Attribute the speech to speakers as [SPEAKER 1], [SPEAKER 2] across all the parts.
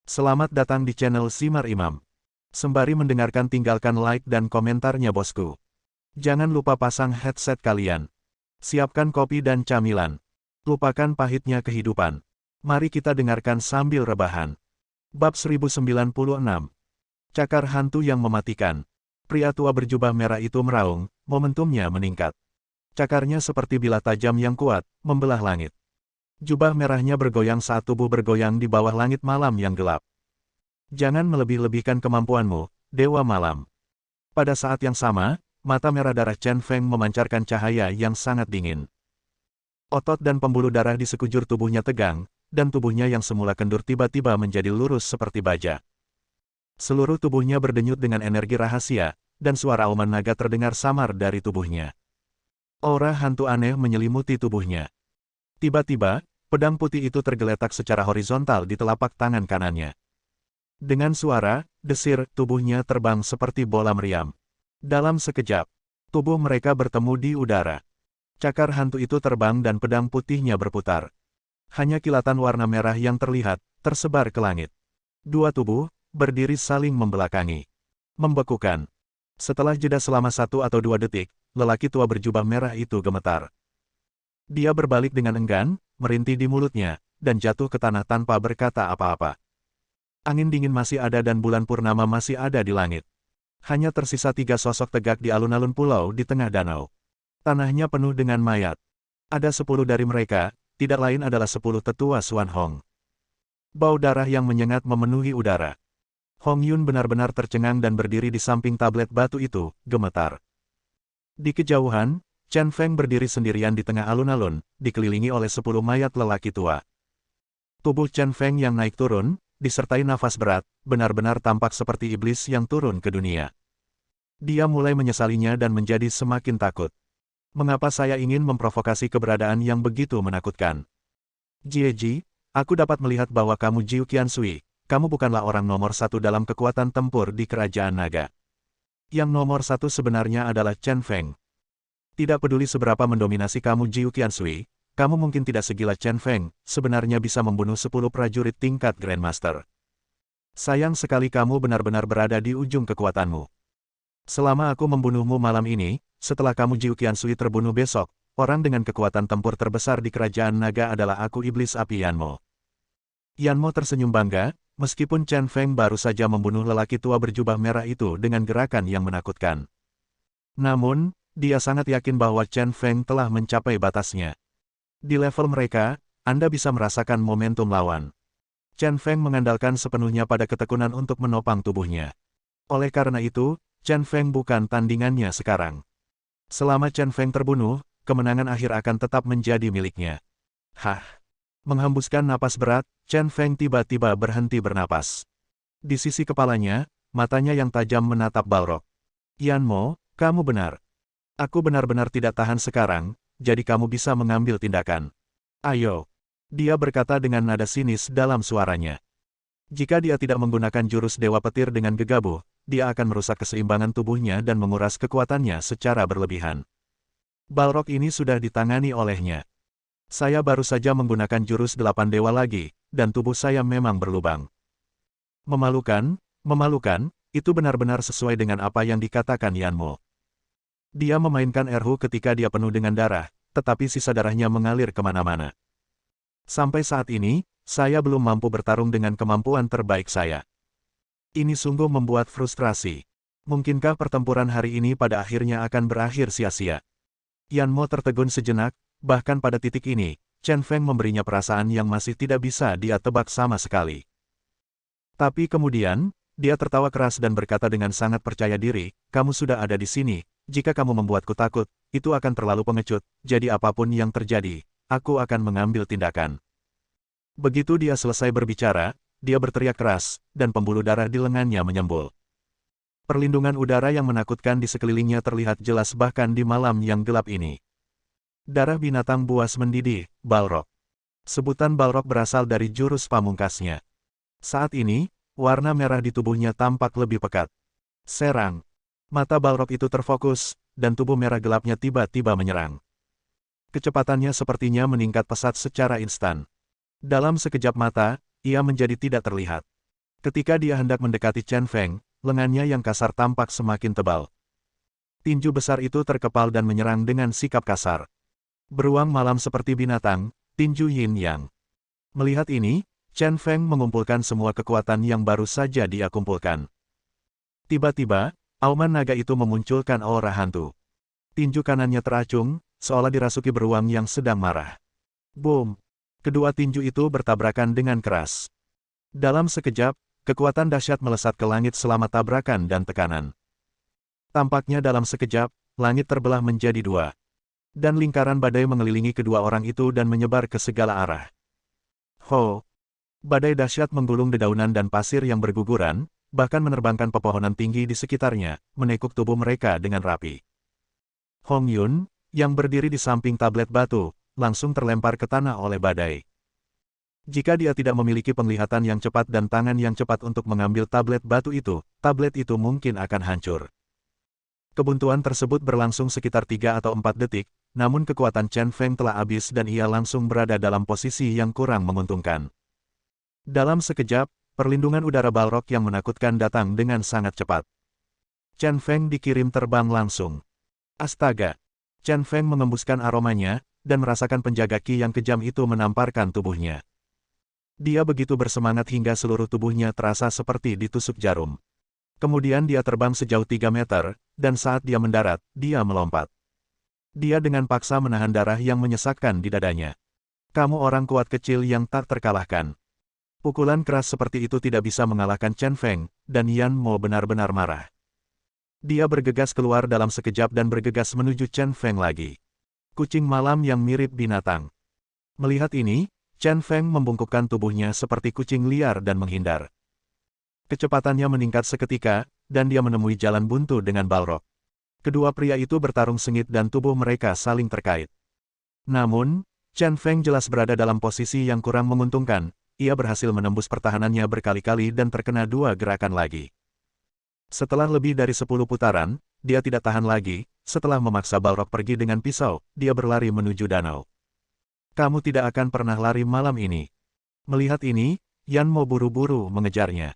[SPEAKER 1] Selamat datang di channel Simar Imam. Sembari mendengarkan tinggalkan like dan komentarnya bosku. Jangan lupa pasang headset kalian. Siapkan kopi dan camilan. Lupakan pahitnya kehidupan. Mari kita dengarkan sambil rebahan. Bab 1096. Cakar hantu yang mematikan. Pria tua berjubah merah itu meraung, momentumnya meningkat. Cakarnya seperti bilah tajam yang kuat, membelah langit. Jubah merahnya bergoyang saat tubuh bergoyang di bawah langit malam yang gelap. Jangan melebih-lebihkan kemampuanmu, Dewa Malam. Pada saat yang sama, mata merah darah Chen Feng memancarkan cahaya yang sangat dingin. Otot dan pembuluh darah di sekujur tubuhnya tegang, dan tubuhnya yang semula kendur tiba-tiba menjadi lurus seperti baja. Seluruh tubuhnya berdenyut dengan energi rahasia, dan suara auman naga terdengar samar dari tubuhnya. Aura hantu aneh menyelimuti tubuhnya. Tiba-tiba, pedang putih itu tergeletak secara horizontal di telapak tangan kanannya. Dengan suara, desir, tubuhnya terbang seperti bola meriam. Dalam sekejap, tubuh mereka bertemu di udara. Cakar hantu itu terbang dan pedang putihnya berputar. Hanya kilatan warna merah yang terlihat, tersebar ke langit. Dua tubuh, berdiri saling membelakangi. Membekukan. Setelah jeda selama 1 atau 2 detik, lelaki tua berjubah merah itu gemetar. Dia berbalik dengan enggan, merintih di mulutnya, dan jatuh ke tanah tanpa berkata apa-apa. Angin dingin masih ada dan bulan purnama masih ada di langit. Hanya tersisa 3 sosok tegak di alun-alun pulau di tengah danau. Tanahnya penuh dengan mayat. Ada 10 dari mereka, tidak lain adalah 10 tetua Suan Hong. Bau darah yang menyengat memenuhi udara. Hong Yun benar-benar tercengang dan berdiri di samping tablet batu itu, gemetar. Di kejauhan, Chen Feng berdiri sendirian di tengah alun-alun, dikelilingi oleh 10 mayat lelaki tua. Tubuh Chen Feng yang naik turun, disertai nafas berat, benar-benar tampak seperti iblis yang turun ke dunia. Dia mulai menyesalinya dan menjadi semakin takut. Mengapa saya ingin memprovokasi keberadaan yang begitu menakutkan? Jieji, aku dapat melihat bahwa kamu Jiu Qiansui, kamu bukanlah orang nomor 1 dalam kekuatan tempur di Kerajaan Naga. Yang nomor 1 sebenarnya adalah Chen Feng. Tidak peduli seberapa mendominasi kamu Jiu Qiansui, kamu mungkin tidak segila Chen Feng, sebenarnya bisa membunuh 10 prajurit tingkat Grandmaster. Sayang sekali kamu benar-benar berada di ujung kekuatanmu. Selama aku membunuhmu malam ini, setelah kamu Jiu Qiansui terbunuh besok, orang dengan kekuatan tempur terbesar di Kerajaan Naga adalah aku Iblis Api Yanmo. Yanmo tersenyum bangga, meskipun Chen Feng baru saja membunuh lelaki tua berjubah merah itu dengan gerakan yang menakutkan. Namun, dia sangat yakin bahwa Chen Feng telah mencapai batasnya. Di level mereka, Anda bisa merasakan momentum lawan. Chen Feng mengandalkan sepenuhnya pada ketekunan untuk menopang tubuhnya. Oleh karena itu, Chen Feng bukan tandingannya sekarang. Selama Chen Feng terbunuh, kemenangan akhir akan tetap menjadi miliknya. Hah! Menghembuskan napas berat, Chen Feng tiba-tiba berhenti bernapas. Di sisi kepalanya, matanya yang tajam menatap Balrog. Yanmo, kamu benar. Aku benar-benar tidak tahan sekarang, jadi kamu bisa mengambil tindakan. Ayo. Dia berkata dengan nada sinis dalam suaranya. Jika dia tidak menggunakan jurus Dewa Petir dengan gegabah, dia akan merusak keseimbangan tubuhnya dan menguras kekuatannya secara berlebihan. Balrog ini sudah ditangani olehnya. Saya baru saja menggunakan jurus 8 dewa lagi, dan tubuh saya memang berlubang. Memalukan, memalukan, itu benar-benar sesuai dengan apa yang dikatakan Yanmo. Dia memainkan erhu ketika dia penuh dengan darah, tetapi sisa darahnya mengalir kemana-mana. Sampai saat ini, saya belum mampu bertarung dengan kemampuan terbaik saya. Ini sungguh membuat frustrasi. Mungkinkah pertempuran hari ini pada akhirnya akan berakhir sia-sia? Yanmo tertegun sejenak, bahkan pada titik ini, Chen Feng memberinya perasaan yang masih tidak bisa dia tebak sama sekali. Tapi kemudian, dia tertawa keras dan berkata dengan sangat percaya diri, kamu sudah ada di sini. Jika kamu membuatku takut, itu akan terlalu pengecut, jadi apapun yang terjadi, aku akan mengambil tindakan. Begitu dia selesai berbicara, dia berteriak keras, dan pembuluh darah di lengannya menyembul. Perlindungan udara yang menakutkan di sekelilingnya terlihat jelas bahkan di malam yang gelap ini. Darah binatang buas mendidih, Balrog. Sebutan Balrog berasal dari jurus pamungkasnya. Saat ini, warna merah di tubuhnya tampak lebih pekat. Serang. Mata Balrog itu terfokus, dan tubuh merah gelapnya tiba-tiba menyerang. Kecepatannya sepertinya meningkat pesat secara instan. Dalam sekejap mata, ia menjadi tidak terlihat. Ketika dia hendak mendekati Chen Feng, lengannya yang kasar tampak semakin tebal. Tinju besar itu terkepal dan menyerang dengan sikap kasar. Beruang malam seperti binatang, tinju yin yang. Melihat ini, Chen Feng mengumpulkan semua kekuatan yang baru saja dia kumpulkan. Tiba-tiba, auman naga itu memunculkan aura hantu. Tinju kanannya teracung, seolah dirasuki beruang yang sedang marah. Boom! Kedua tinju itu bertabrakan dengan keras. Dalam sekejap, kekuatan dahsyat melesat ke langit selama tabrakan dan tekanan. Tampaknya dalam sekejap, langit terbelah menjadi dua. Dan lingkaran badai mengelilingi kedua orang itu dan menyebar ke segala arah. Ho! Badai dahsyat menggulung dedaunan dan pasir yang berguguran, bahkan menerbangkan pepohonan tinggi di sekitarnya, menekuk tubuh mereka dengan rapi. Hong Yun, yang berdiri di samping tablet batu, langsung terlempar ke tanah oleh badai. Jika dia tidak memiliki penglihatan yang cepat dan tangan yang cepat untuk mengambil tablet batu itu mungkin akan hancur. Kebuntuan tersebut berlangsung sekitar 3 atau 4 detik, namun kekuatan Chen Feng telah habis dan ia langsung berada dalam posisi yang kurang menguntungkan. Dalam sekejap, perlindungan udara Balrog yang menakutkan datang dengan sangat cepat. Chen Feng dikirim terbang langsung. Astaga! Chen Feng mengembuskan aromanya, dan merasakan penjaga Qi yang kejam itu menamparkan tubuhnya. Dia begitu bersemangat hingga seluruh tubuhnya terasa seperti ditusuk jarum. Kemudian dia terbang sejauh 3 meter, dan saat dia mendarat, dia melompat. Dia dengan paksa menahan darah yang menyesakkan di dadanya. Kamu orang kuat kecil yang tak terkalahkan. Pukulan keras seperti itu tidak bisa mengalahkan Chen Feng, dan Yan Mo benar-benar marah. Dia bergegas keluar dalam sekejap dan bergegas menuju Chen Feng lagi. Kucing malam yang mirip binatang. Melihat ini, Chen Feng membungkukkan tubuhnya seperti kucing liar dan menghindar. Kecepatannya meningkat seketika, dan dia menemui jalan buntu dengan Balrog. Kedua pria itu bertarung sengit dan tubuh mereka saling terkait. Namun, Chen Feng jelas berada dalam posisi yang kurang menguntungkan, ia berhasil menembus pertahanannya berkali-kali dan terkena 2 gerakan lagi. Setelah lebih dari 10 putaran, dia tidak tahan lagi, setelah memaksa Balrog pergi dengan pisau, dia berlari menuju danau. Kamu tidak akan pernah lari malam ini. Melihat ini, Yan Mo buru-buru mengejarnya.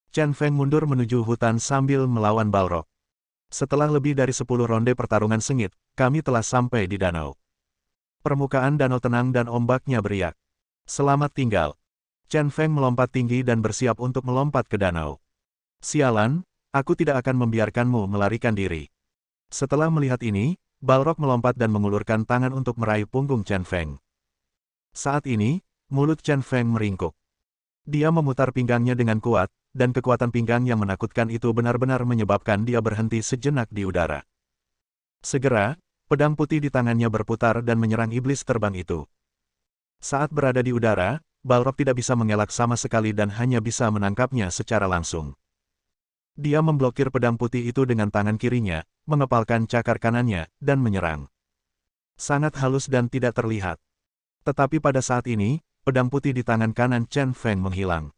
[SPEAKER 1] Chen Feng mundur menuju hutan sambil melawan Balrog. Setelah lebih dari 10 ronde pertarungan sengit, kami telah sampai di danau. Permukaan danau tenang dan ombaknya beriak. Selamat tinggal. Chen Feng melompat tinggi dan bersiap untuk melompat ke danau. Sialan, aku tidak akan membiarkanmu melarikan diri. Setelah melihat ini, Balrog melompat dan mengulurkan tangan untuk meraih punggung Chen Feng. Saat ini, mulut Chen Feng meringkuk. Dia memutar pinggangnya dengan kuat, dan kekuatan pinggang yang menakutkan itu benar-benar menyebabkan dia berhenti sejenak di udara. Segera, pedang putih di tangannya berputar dan menyerang iblis terbang itu. Saat berada di udara, Balrog tidak bisa mengelak sama sekali dan hanya bisa menangkapnya secara langsung. Dia memblokir pedang putih itu dengan tangan kirinya, mengepalkan cakar kanannya, dan menyerang. Sangat halus dan tidak terlihat. Tetapi pada saat ini, pedang putih di tangan kanan Chen Feng menghilang.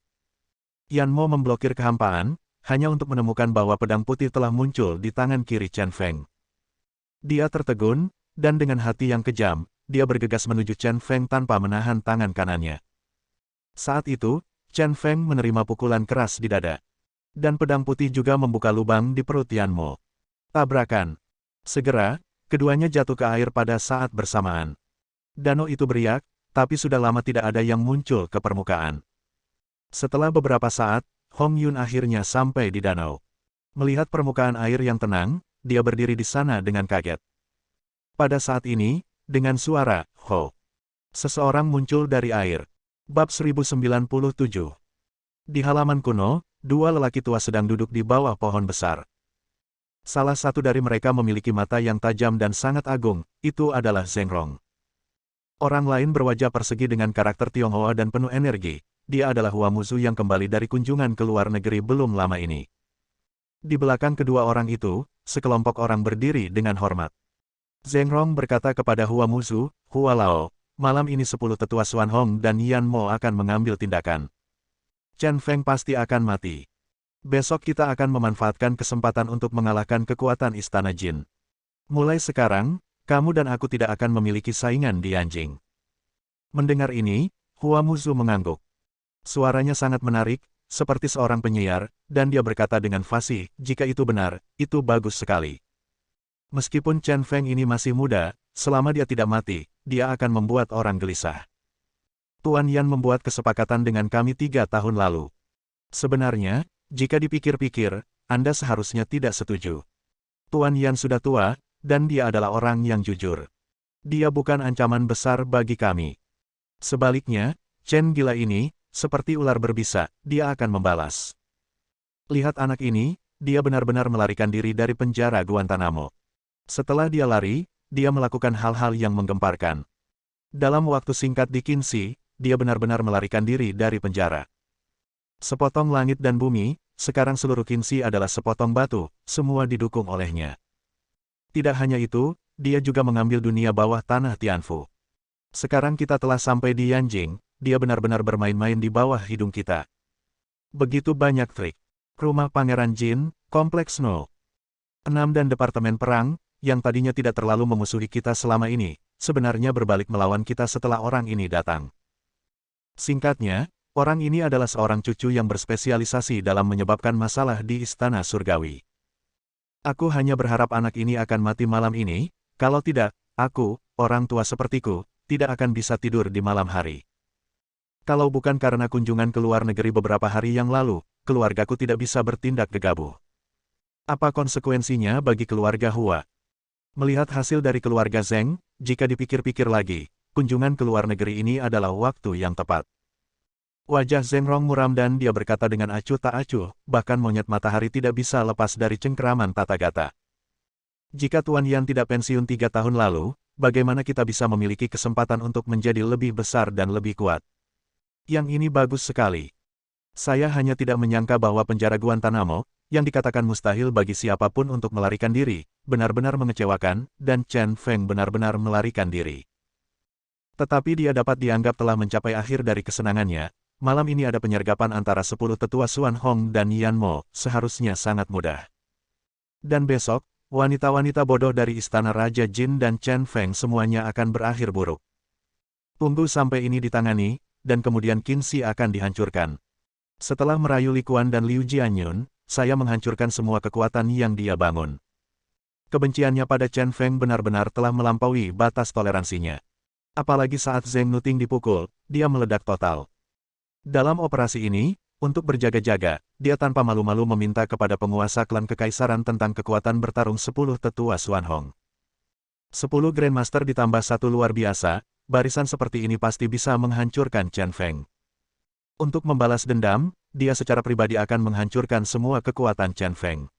[SPEAKER 1] Yan Mo memblokir kehampaan, hanya untuk menemukan bahwa pedang putih telah muncul di tangan kiri Chen Feng. Dia tertegun, dan dengan hati yang kejam, dia bergegas menuju Chen Feng tanpa menahan tangan kanannya. Saat itu, Chen Feng menerima pukulan keras di dada. Dan pedang putih juga membuka lubang di perut Yan Mo. Tabrakan. Segera, keduanya jatuh ke air pada saat bersamaan. Danau itu beriak, tapi sudah lama tidak ada yang muncul ke permukaan. Setelah beberapa saat, Hong Yun akhirnya sampai di danau. Melihat permukaan air yang tenang, dia berdiri di sana dengan kaget. Pada saat ini, dengan suara, "Ho!" seseorang muncul dari air. Bab 1097. Di halaman kuno, 2 lelaki tua sedang duduk di bawah pohon besar. Salah satu dari mereka memiliki mata yang tajam dan sangat agung, itu adalah Zheng Rong. Orang lain berwajah persegi dengan karakter Tionghoa dan penuh energi. Dia adalah Hua Muzu yang kembali dari kunjungan ke luar negeri belum lama ini. Di belakang kedua orang itu, sekelompok orang berdiri dengan hormat. Zheng Rong berkata kepada Hua Muzu, "Hua Lao, malam ini 10 tetua Xuan Hong dan Yan Mo akan mengambil tindakan. Chen Feng pasti akan mati. Besok kita akan memanfaatkan kesempatan untuk mengalahkan kekuatan Istana Jin. Mulai sekarang, kamu dan aku tidak akan memiliki saingan di Yanjing." Mendengar ini, Hua Muzu mengangguk. Suaranya sangat menarik, seperti seorang penyiar, dan dia berkata dengan fasih, jika itu benar, itu bagus sekali. Meskipun Chen Feng ini masih muda, selama dia tidak mati, dia akan membuat orang gelisah. Tuan Yan membuat kesepakatan dengan kami 3 tahun lalu. Sebenarnya, jika dipikir-pikir, Anda seharusnya tidak setuju. Tuan Yan sudah tua, dan dia adalah orang yang jujur. Dia bukan ancaman besar bagi kami. Sebaliknya, Chen gila ini, seperti ular berbisa, dia akan membalas. Lihat anak ini, dia benar-benar melarikan diri dari penjara Guantanamo. Setelah dia lari, dia melakukan hal-hal yang menggemparkan. Dalam waktu singkat di Qinzi, dia benar-benar melarikan diri dari penjara. Sepotong langit dan bumi, sekarang seluruh Qinzi adalah sepotong batu, semua didukung olehnya. Tidak hanya itu, dia juga mengambil dunia bawah tanah Tianfu. Sekarang kita telah sampai di Yanjing, dia benar-benar bermain-main di bawah hidung kita. Begitu banyak trik. Rumah Pangeran Jin, Kompleks No. 6 dan Departemen Perang, yang tadinya tidak terlalu memusuhi kita selama ini, sebenarnya berbalik melawan kita setelah orang ini datang. Singkatnya, orang ini adalah seorang cucu yang berspesialisasi dalam menyebabkan masalah di Istana Surgawi. Aku hanya berharap anak ini akan mati malam ini, kalau tidak, aku, orang tua sepertiku, tidak akan bisa tidur di malam hari. Kalau bukan karena kunjungan ke luar negeri beberapa hari yang lalu, keluargaku tidak bisa bertindak gegabah. Apa konsekuensinya bagi keluarga Hua? Melihat hasil dari keluarga Zheng, jika dipikir-pikir lagi, kunjungan ke luar negeri ini adalah waktu yang tepat. Wajah Zheng Rong muram dan dia berkata dengan acuh tak acuh, bahkan monyet matahari tidak bisa lepas dari cengkeraman tata gata. Jika Tuan Yan tidak pensiun 3 tahun lalu, bagaimana kita bisa memiliki kesempatan untuk menjadi lebih besar dan lebih kuat? Yang ini bagus sekali. Saya hanya tidak menyangka bahwa penjara Guantanamo, yang dikatakan mustahil bagi siapapun untuk melarikan diri, benar-benar mengecewakan, dan Chen Feng benar-benar melarikan diri. Tetapi dia dapat dianggap telah mencapai akhir dari kesenangannya. Malam ini ada penyergapan antara 10 tetua Xuan Hong dan Yan Mo, seharusnya sangat mudah. Dan besok, wanita-wanita bodoh dari Istana Raja Jin dan Chen Feng semuanya akan berakhir buruk. Tunggu sampai ini ditangani, dan kemudian Qinzi akan dihancurkan. Setelah merayu Li Quan dan Liu Jianyun, saya menghancurkan semua kekuatan yang dia bangun. Kebenciannya pada Chen Feng benar-benar telah melampaui batas toleransinya. Apalagi saat Zheng Nuting dipukul, dia meledak total. Dalam operasi ini, untuk berjaga-jaga, dia tanpa malu-malu meminta kepada penguasa klan kekaisaran tentang kekuatan bertarung 10 tetua Xuan Hong. 10 Grandmaster ditambah 1 luar biasa, barisan seperti ini pasti bisa menghancurkan Chen Feng. Untuk membalas dendam, dia secara pribadi akan menghancurkan semua kekuatan Chen Feng.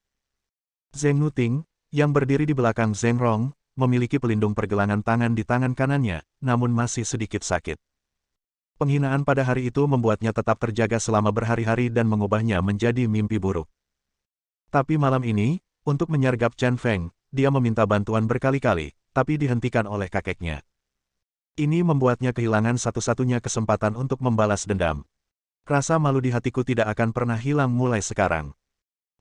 [SPEAKER 1] Zheng Nuting, yang berdiri di belakang Zheng Rong, memiliki pelindung pergelangan tangan di tangan kanannya, namun masih sedikit sakit. Penghinaan pada hari itu membuatnya tetap terjaga selama berhari-hari dan mengubahnya menjadi mimpi buruk. Tapi malam ini, untuk menyergap Chen Feng, dia meminta bantuan berkali-kali, tapi dihentikan oleh kakeknya. Ini membuatnya kehilangan satu-satunya kesempatan untuk membalas dendam. Rasa malu di hatiku tidak akan pernah hilang mulai sekarang.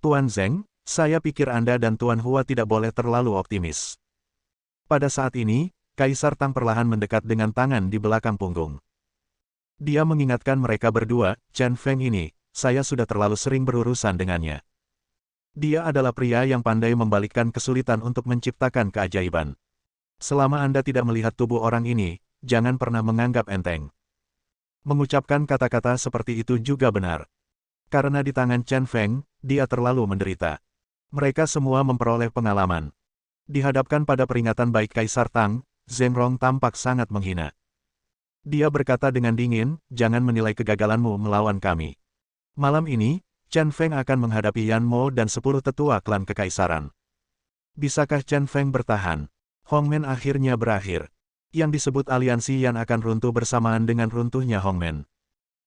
[SPEAKER 1] Tuan Zheng, saya pikir Anda dan Tuan Hua tidak boleh terlalu optimis. Pada saat ini, Kaisar Tang perlahan mendekat dengan tangan di belakang punggung. Dia mengingatkan mereka berdua, Chen Feng ini, saya sudah terlalu sering berurusan dengannya. Dia adalah pria yang pandai membalikkan kesulitan untuk menciptakan keajaiban. Selama Anda tidak melihat tubuh orang ini, jangan pernah menganggap enteng. Mengucapkan kata-kata seperti itu juga benar. Karena di tangan Chen Feng, dia terlalu menderita. Mereka semua memperoleh pengalaman. Dihadapkan pada peringatan baik Kaisar Tang, Zheng Rong tampak sangat menghina. Dia berkata dengan dingin, jangan menilai kegagalanmu melawan kami. Malam ini, Chen Feng akan menghadapi Yan Mo dan 10 tetua klan kekaisaran. Bisakah Chen Feng bertahan? Hongmen akhirnya berakhir. Yang disebut aliansi Yan akan runtuh bersamaan dengan runtuhnya Hongmen.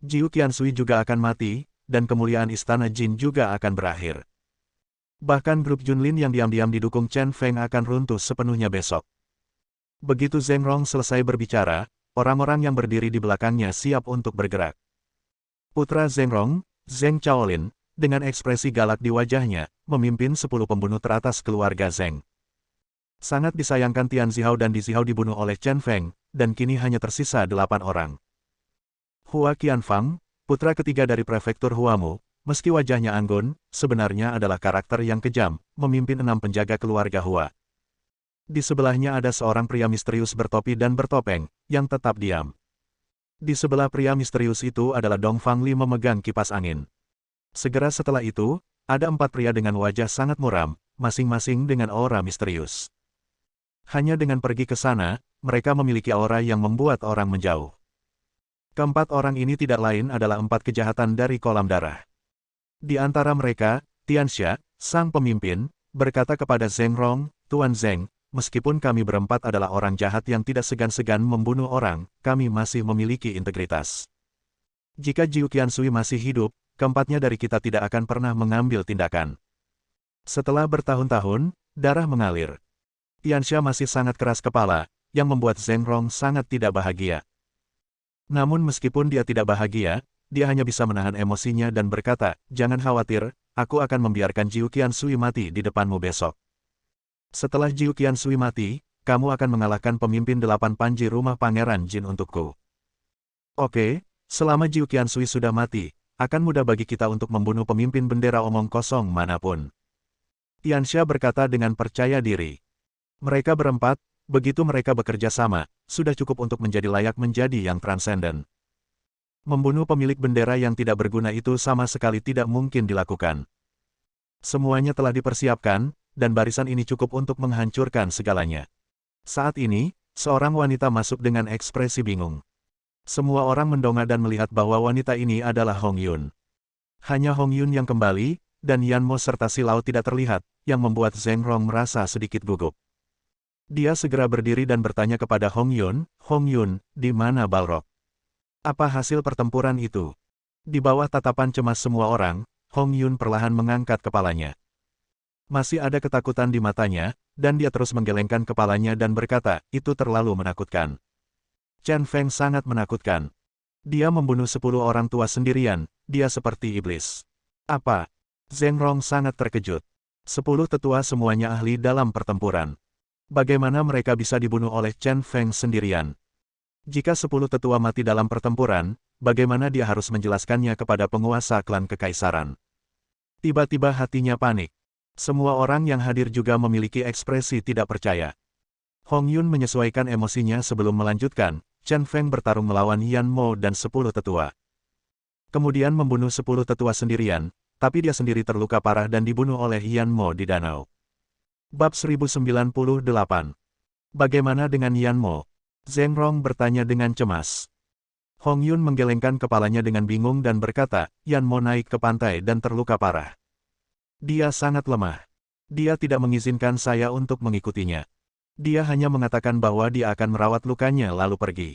[SPEAKER 1] Jiu Qiansui juga akan mati, dan kemuliaan Istana Jin juga akan berakhir. Bahkan grup Junlin yang diam-diam didukung Chen Feng akan runtuh sepenuhnya besok. Begitu Zheng Rong selesai berbicara, orang-orang yang berdiri di belakangnya siap untuk bergerak. Putra Zheng Rong, Zheng Chaolin, dengan ekspresi galak di wajahnya, memimpin 10 pembunuh teratas keluarga Zheng. Sangat disayangkan Tian Zihao dan Di Zihao dibunuh oleh Chen Feng, dan kini hanya tersisa 8 orang. Hua Qianfang, putra ketiga dari prefektur Huamu, meski wajahnya anggun, sebenarnya adalah karakter yang kejam, memimpin 6 penjaga keluarga Hua. Di sebelahnya ada seorang pria misterius bertopi dan bertopeng, yang tetap diam. Di sebelah pria misterius itu adalah Dong Fangli memegang kipas angin. Segera setelah itu, ada 4 pria dengan wajah sangat muram, masing-masing dengan aura misterius. Hanya dengan pergi ke sana, mereka memiliki aura yang membuat orang menjauh. Keempat orang ini tidak lain adalah 4 kejahatan dari kolam darah. Di antara mereka, Tianxia, sang pemimpin, berkata kepada Zheng Rong, "Tuan Zheng, meskipun kami berempat adalah orang jahat yang tidak segan-segan membunuh orang, kami masih memiliki integritas. Jika Jiu Qiansui masih hidup, keempatnya dari kita tidak akan pernah mengambil tindakan." Setelah bertahun-tahun, darah mengalir. Tianxia masih sangat keras kepala, yang membuat Zheng Rong sangat tidak bahagia. Namun meskipun dia tidak bahagia, dia hanya bisa menahan emosinya dan berkata, "Jangan khawatir, aku akan membiarkan Jiu Qiansui mati di depanmu besok. Setelah Jiu Qiansui mati, kamu akan mengalahkan pemimpin 8 panji rumah Pangeran Jin untukku." Oke, selama Jiu Qiansui sudah mati, akan mudah bagi kita untuk membunuh pemimpin bendera omong kosong manapun. Tianxia berkata dengan percaya diri. Mereka berempat, begitu mereka bekerja sama, sudah cukup untuk menjadi layak menjadi yang transenden. Membunuh pemilik bendera yang tidak berguna itu sama sekali tidak mungkin dilakukan. Semuanya telah dipersiapkan, dan barisan ini cukup untuk menghancurkan segalanya. Saat ini, seorang wanita masuk dengan ekspresi bingung. Semua orang mendongak dan melihat bahwa wanita ini adalah Hong Yun. Hanya Hong Yun yang kembali, dan Yan Mo serta Si Lao tidak terlihat, yang membuat Zheng Rong merasa sedikit gugup. Dia segera berdiri dan bertanya kepada Hong Yun, "Hong Yun, di mana Balrog? Apa hasil pertempuran itu?" Di bawah tatapan cemas semua orang, Hong Yun perlahan mengangkat kepalanya. Masih ada ketakutan di matanya, dan dia terus menggelengkan kepalanya dan berkata, "Itu terlalu menakutkan. Chen Feng sangat menakutkan. Dia membunuh 10 orang tua sendirian, dia seperti iblis." "Apa?" Zheng Rong sangat terkejut. 10 tetua semuanya ahli dalam pertempuran. Bagaimana mereka bisa dibunuh oleh Chen Feng sendirian? Jika 10 tetua mati dalam pertempuran, bagaimana dia harus menjelaskannya kepada penguasa klan kekaisaran? Tiba-tiba hatinya panik. Semua orang yang hadir juga memiliki ekspresi tidak percaya. Hong Yun menyesuaikan emosinya sebelum melanjutkan, Chen Feng bertarung melawan Yan Mo dan 10 tetua. Kemudian membunuh 10 tetua sendirian, tapi dia sendiri terluka parah dan dibunuh oleh Yan Mo di danau. Bab 1098. Bagaimana dengan Yan Mo? Zheng Rong bertanya dengan cemas. Hong Yun menggelengkan kepalanya dengan bingung dan berkata, "Yan Mo naik ke pantai dan terluka parah. Dia sangat lemah. Dia tidak mengizinkan saya untuk mengikutinya. Dia hanya mengatakan bahwa dia akan merawat lukanya lalu pergi."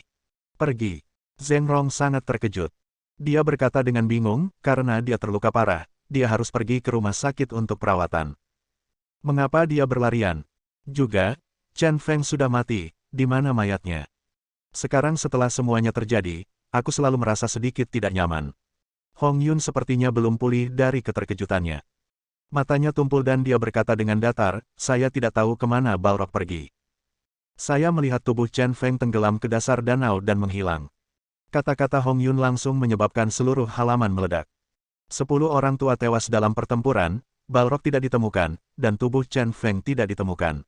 [SPEAKER 1] "Pergi?" Zheng Rong sangat terkejut. Dia berkata dengan bingung, karena dia terluka parah, dia harus pergi ke rumah sakit untuk perawatan. Mengapa dia berlarian? Juga, Chen Feng sudah mati, di mana mayatnya? Sekarang setelah semuanya terjadi, aku selalu merasa sedikit tidak nyaman. Hong Yun sepertinya belum pulih dari keterkejutannya. Matanya tumpul dan dia berkata dengan datar, "Saya tidak tahu kemana Balrog pergi. Saya melihat tubuh Chen Feng tenggelam ke dasar danau dan menghilang." Kata-kata Hong Yun langsung menyebabkan seluruh halaman meledak. 10 orang tua tewas dalam pertempuran, Balrog tidak ditemukan, dan tubuh Chen Feng tidak ditemukan.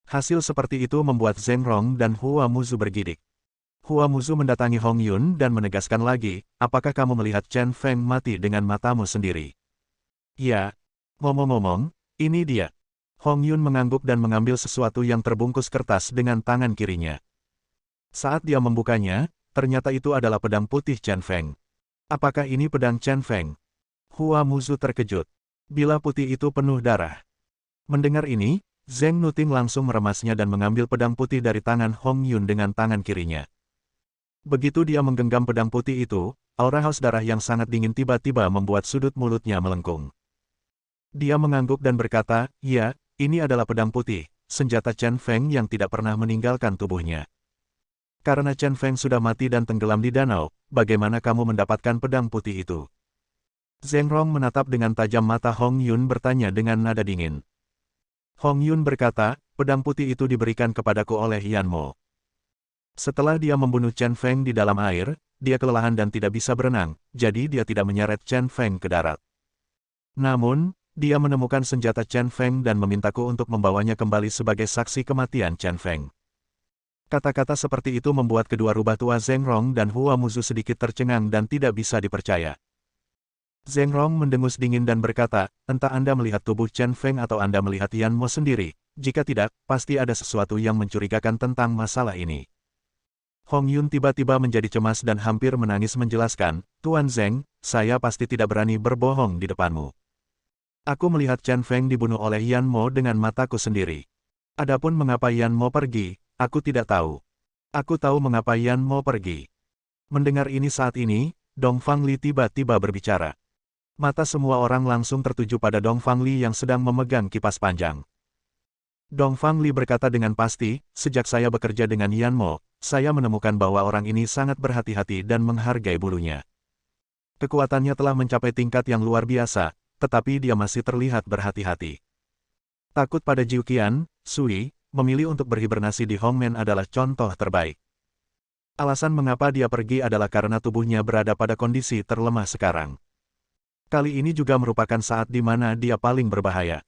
[SPEAKER 1] Hasil seperti itu membuat Zheng Rong dan Hua Muzu bergidik. Hua Muzu mendatangi Hong Yun dan menegaskan lagi, "Apakah kamu melihat Chen Feng mati dengan matamu sendiri?" "Ya. Ngomong-ngomong, ini dia." Hong Yun mengangguk dan mengambil sesuatu yang terbungkus kertas dengan tangan kirinya. Saat dia membukanya, ternyata itu adalah pedang putih Chen Feng. "Apakah ini pedang Chen Feng?" Hua Muzu terkejut. Bila putih itu penuh darah. Mendengar ini, Zheng Nuting langsung meremasnya dan mengambil pedang putih dari tangan Hong Yun dengan tangan kirinya. Begitu dia menggenggam pedang putih itu, aura haus darah yang sangat dingin tiba-tiba membuat sudut mulutnya melengkung. Dia mengangguk dan berkata, "Ya, ini adalah pedang putih, senjata Chen Feng yang tidak pernah meninggalkan tubuhnya. Karena Chen Feng sudah mati dan tenggelam di danau, bagaimana kamu mendapatkan pedang putih itu?" Zheng Rong menatap dengan tajam mata Hong Yun bertanya dengan nada dingin. Hong Yun berkata, "Pedang putih itu diberikan kepadaku oleh Yan Mo. Setelah dia membunuh Chen Feng di dalam air, dia kelelahan dan tidak bisa berenang, jadi dia tidak menyeret Chen Feng ke darat. Namun, dia menemukan senjata Chen Feng dan memintaku untuk membawanya kembali sebagai saksi kematian Chen Feng. Kata-kata seperti itu membuat kedua rubah tua Zheng Rong dan Hua Muzu sedikit tercengang dan tidak bisa dipercaya. Zheng Rong mendengus dingin dan berkata, entah Anda melihat tubuh Chen Feng atau Anda melihat Yan Mo sendiri, jika tidak, pasti ada sesuatu yang mencurigakan tentang masalah ini. Hong Yun tiba-tiba menjadi cemas dan hampir menangis menjelaskan, Tuan Zheng, saya pasti tidak berani berbohong di depanmu. Aku melihat Chen Feng dibunuh oleh Yan Mo dengan mataku sendiri. Adapun mengapa Yan Mo pergi, aku tidak tahu. Aku tahu mengapa Yan Mo pergi. Mendengar ini saat ini, Dong Fangli tiba-tiba berbicara. Mata semua orang langsung tertuju pada Dong Fangli yang sedang memegang kipas panjang. Dong Fangli berkata dengan pasti, sejak saya bekerja dengan Yan Mo, saya menemukan bahwa orang ini sangat berhati-hati dan menghargai bulunya. Kekuatannya telah mencapai tingkat yang luar biasa, tetapi dia masih terlihat berhati-hati. Takut pada Jiu Qian, Sui, memilih untuk berhibernasi di Hongmen adalah contoh terbaik. Alasan mengapa dia pergi adalah karena tubuhnya berada pada kondisi terlemah sekarang. Kali ini juga merupakan saat di mana dia paling berbahaya.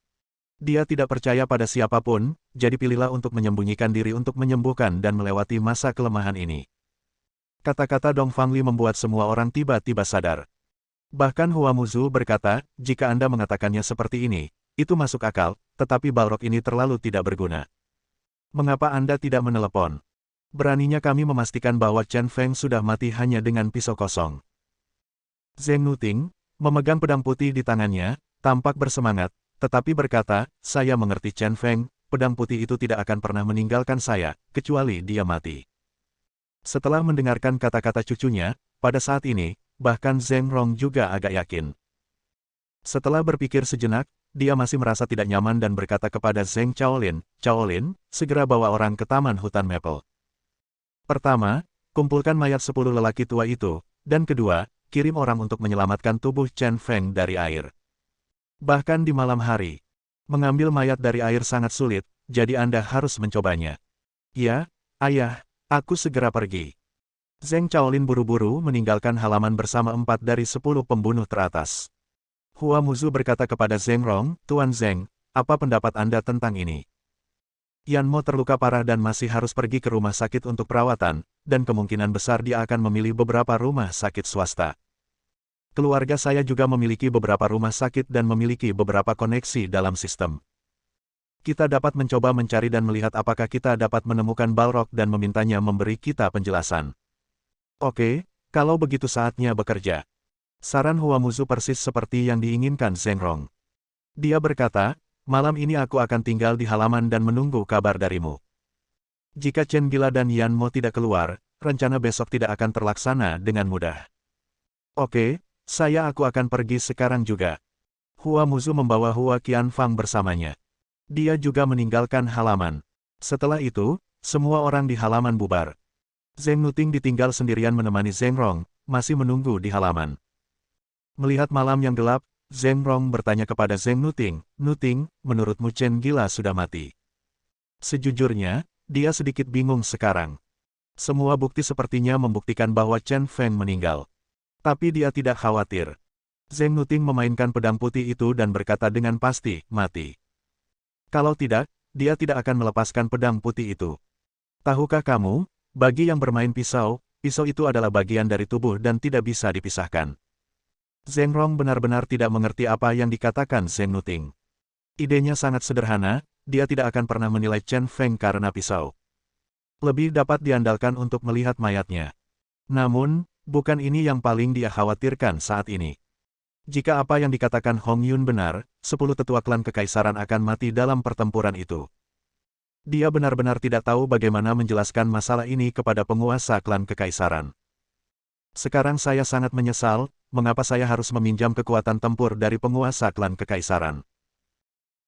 [SPEAKER 1] Dia tidak percaya pada siapapun, jadi pilihlah untuk menyembunyikan diri untuk menyembuhkan dan melewati masa kelemahan ini. Kata-kata Dong Fangli membuat semua orang tiba-tiba sadar. Bahkan Hua Muzu berkata, jika Anda mengatakannya seperti ini, itu masuk akal, tetapi balrog ini terlalu tidak berguna. Mengapa Anda tidak menelepon? Beraninya kami memastikan bahwa Chen Feng sudah mati hanya dengan pisau kosong. Zheng Nuting, memegang pedang putih di tangannya, tampak bersemangat, tetapi berkata, saya mengerti Chen Feng, pedang putih itu tidak akan pernah meninggalkan saya, kecuali dia mati. Setelah mendengarkan kata-kata cucunya, pada saat ini, bahkan Zheng Rong juga agak yakin. Setelah berpikir sejenak, dia masih merasa tidak nyaman dan berkata kepada Zheng Chaolin, Chaolin, segera bawa orang ke taman hutan Maple. Pertama, kumpulkan mayat 10 lelaki tua itu, dan kedua, kirim orang untuk menyelamatkan tubuh Chen Feng dari air. Bahkan di malam hari, mengambil mayat dari air sangat sulit, jadi Anda harus mencobanya. Ya, ayah, aku segera pergi. Zheng Chaolin buru-buru meninggalkan halaman bersama 4 dari 10 pembunuh teratas. Hua Muzu berkata kepada Zheng Rong, Tuan Zheng, apa pendapat Anda tentang ini? Yan Mo terluka parah dan masih harus pergi ke rumah sakit untuk perawatan, dan kemungkinan besar dia akan memilih beberapa rumah sakit swasta. Keluarga saya juga memiliki beberapa rumah sakit dan memiliki beberapa koneksi dalam sistem. Kita dapat mencoba mencari dan melihat apakah kita dapat menemukan Balrog dan memintanya memberi kita penjelasan. Oke, kalau begitu saatnya bekerja. Saran Hua Muzu persis seperti yang diinginkan Zheng Rong. Dia berkata, malam ini aku akan tinggal di halaman dan menunggu kabar darimu. Jika Chen Gila dan Yan Mo tidak keluar, rencana besok tidak akan terlaksana dengan mudah. Oke. Aku akan pergi sekarang juga. Hua Muzu membawa Hua Qianfang bersamanya. Dia juga meninggalkan halaman. Setelah itu, semua orang di halaman bubar. Zheng Nuting ditinggal sendirian menemani Zheng Rong, masih menunggu di halaman. Melihat malam yang gelap, Zheng Rong bertanya kepada Zheng Nuting, Nuting, menurutmu Chen Gila sudah mati? Sejujurnya, dia sedikit bingung sekarang. Semua bukti sepertinya membuktikan bahwa Chen Feng meninggal. Tapi dia tidak khawatir. Zheng Nuting memainkan pedang putih itu dan berkata dengan pasti, mati. Kalau tidak, dia tidak akan melepaskan pedang putih itu. Tahukah kamu, bagi yang bermain pisau, pisau itu adalah bagian dari tubuh dan tidak bisa dipisahkan. Zheng Rong benar-benar tidak mengerti apa yang dikatakan Zheng Nuting. Idenya sangat sederhana, dia tidak akan pernah menilai Chen Feng karena pisau. Lebih dapat diandalkan untuk melihat mayatnya. Namun, bukan ini yang paling dia khawatirkan saat ini. Jika apa yang dikatakan Hong Yun benar, 10 tetua klan kekaisaran akan mati dalam pertempuran itu. Dia benar-benar tidak tahu bagaimana menjelaskan masalah ini kepada penguasa klan kekaisaran. Sekarang saya sangat menyesal, mengapa saya harus meminjam kekuatan tempur dari penguasa klan kekaisaran.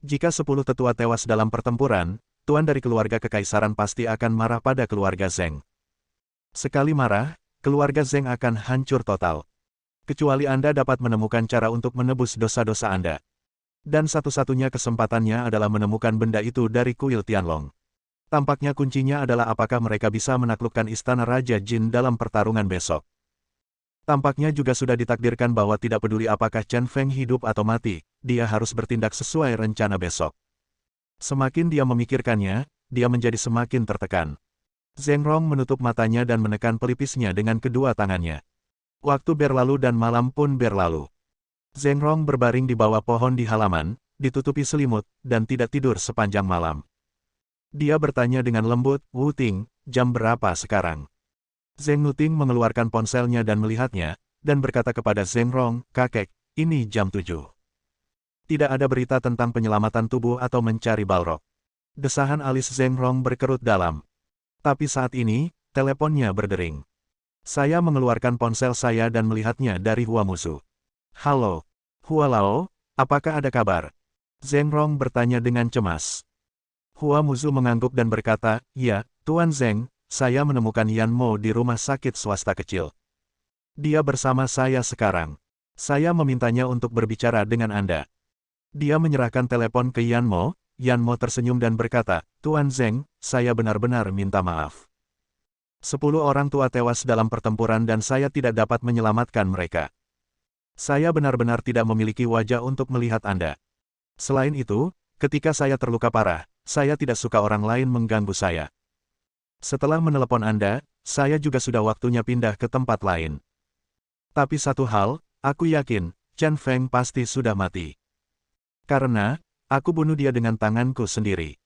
[SPEAKER 1] Jika 10 tetua tewas dalam pertempuran, tuan dari keluarga kekaisaran pasti akan marah pada keluarga Zheng. Sekali marah, keluarga Zheng akan hancur total. Kecuali Anda dapat menemukan cara untuk menebus dosa-dosa Anda. Dan satu-satunya kesempatannya adalah menemukan benda itu dari kuil Tianlong. Tampaknya kuncinya adalah apakah mereka bisa menaklukkan istana Raja Jin dalam pertarungan besok. Tampaknya juga sudah ditakdirkan bahwa tidak peduli apakah Chen Feng hidup atau mati, dia harus bertindak sesuai rencana besok. Semakin dia memikirkannya, dia menjadi semakin tertekan. Zheng Rong menutup matanya dan menekan pelipisnya dengan kedua tangannya. Waktu berlalu dan malam pun berlalu. Zheng Rong berbaring di bawah pohon di halaman, ditutupi selimut, dan tidak tidur sepanjang malam. Dia bertanya dengan lembut, "Wu Ting, jam berapa sekarang?" Zheng Nuting mengeluarkan ponselnya dan melihatnya, dan berkata kepada Zheng Rong, "Kakek, ini jam 7. Tidak ada berita tentang penyelamatan tubuh atau mencari Balrog." Desahan alis Zheng Rong berkerut dalam. Tapi saat ini, teleponnya berdering. Saya mengeluarkan ponsel saya dan melihatnya dari Hua Musu. "Halo, Hua Lao, apakah ada kabar?" Zheng Rong bertanya dengan cemas. Hua Musu mengangguk dan berkata, "Ya, Tuan Zheng, saya menemukan Yan Mo di rumah sakit swasta kecil. Dia bersama saya sekarang. Saya memintanya untuk berbicara dengan Anda." Dia menyerahkan telepon ke Yan Mo tersenyum dan berkata, "Tuan Zheng, saya benar-benar minta maaf. 10 orang tua tewas dalam pertempuran dan saya tidak dapat menyelamatkan mereka. Saya benar-benar tidak memiliki wajah untuk melihat Anda. Selain itu, ketika saya terluka parah, saya tidak suka orang lain mengganggu saya. Setelah menelepon Anda, saya juga sudah waktunya pindah ke tempat lain. Tapi satu hal, aku yakin, Chen Feng pasti sudah mati. Karena, aku bunuh dia dengan tanganku sendiri."